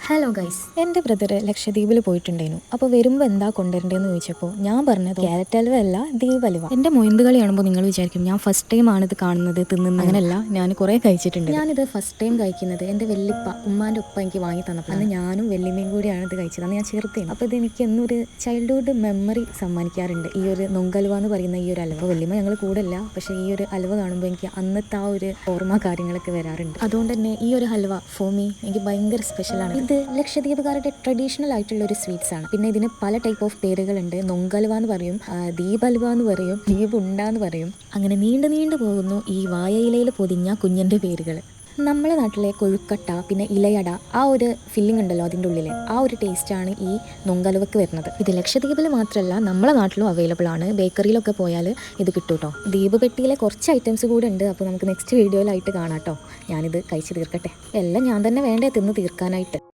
Hello guys, എൻ്റെ brother ലക്ഷദ്വീപിൽ പോയിട്ടുണ്ടായിരുന്നു. അപ്പോൾ വരുമ്പോൾ എന്താ കൊണ്ടുവരേണ്ടതെന്ന് ചോദിച്ചപ്പോൾ ഞാൻ പറഞ്ഞത് ക്യാരറ്റ് ഹൽവ അല്ല, ദ്വീപ് ഹൽവ. എൻ്റെ മൊയന്ത് കളി കാണുമ്പോൾ നിങ്ങൾ വിചാരിക്കും ഞാൻ ഫസ്റ്റ് ടൈം ആണ് ഇത് കാണുന്നത്, തിന്നുന്നത്. അങ്ങനെയല്ല, ഞാൻ കുറേ കഴിച്ചിട്ടുണ്ട്. ഞാനിത് ഫസ്റ്റ് ടൈം കഴിക്കുന്നത് എൻ്റെ വെല്ലിപ്പ ഉമ്മാൻ്റെ ഉപ്പ എനിക്ക് വാങ്ങി തന്നപ്പോൾ അന്ന് ഞാനും വെല്ലിമ്മയും കൂടിയാണ് ഇത് കഴിച്ചത്. അന്ന് ഞാൻ ചെറുതേനും. അപ്പോൾ ഇത് എനിക്ക് എന്നൊരു ചൈൽഡ്ഹുഡ് മെമ്മറി സമ്മാനിക്കാറുണ്ട് ഈ ഒരു നൊങ്കൽവ എന്ന് പറയുന്ന ഈ ഒരു ഹൽവ. അപ്പോൾ വെല്ലിമ്മ ഞങ്ങൾ കൂടല്ല, പക്ഷേ ഈ ഒരു ഹൽവ കാണുമ്പോൾ എനിക്ക് അന്നത്തെ ആ ഒരു ഓർമ്മ കാര്യങ്ങളൊക്കെ വരാറുണ്ട്. അതുകൊണ്ട് തന്നെ ഈ ഒരു ഹൽവ ഫോർ മീ എനിക്ക് ഭയങ്കര സ്പെഷ്യലാണ്. ഇത് ലക്ഷദ്വീപുകാരുടെ ട്രഡീഷണൽ ആയിട്ടുള്ള ഒരു സ്വീറ്റ്സ് ആണ്. പിന്നെ ഇതിന് പല ടൈപ്പ് ഓഫ് പേരുകളുണ്ട്. നൊങ്കൽവ എന്ന് പറയും, ദ്വീപ് ഹൽവ എന്ന് പറയും, ദ്വീപ് ഉണ്ട എന്ന് പറയും. അങ്ങനെ നീണ്ടു പോകുന്നു ഈ വാഴയിലയിൽ പൊതിഞ്ഞ കുഞ്ഞിൻ്റെ പേരുകൾ. നമ്മളെ നാട്ടിലെ കൊഴുക്കട്ട, പിന്നെ ഇലയട, ആ ഒരു ഫില്ലിംഗ് ഉണ്ടല്ലോ അതിൻ്റെ ഉള്ളിൽ, ആ ഒരു ടേസ്റ്റാണ് ഈ നൊങ്കലുവക്ക് വരുന്നത്. ഇത് ലക്ഷദ്വീപിൽ മാത്രമല്ല നമ്മളെ നാട്ടിലും അവൈലബിൾ ആണ്. ബേക്കറിയിലൊക്കെ പോയാൽ ഇത് കിട്ടും കേട്ടോ. ദ്വീപ് പെട്ടിയിലെ കുറച്ച് ഐറ്റംസ് കൂടെ ഉണ്ട്. അപ്പോൾ നമുക്ക് നെക്സ്റ്റ് വീഡിയോയിലായിട്ട് കാണാം കേട്ടോ. ഞാനിത് കഴിച്ച് തീർക്കട്ടെ. എല്ലാം ഞാൻ തന്നെ വേണ്ടേ തിന്ന് തീർക്കാനായിട്ട്.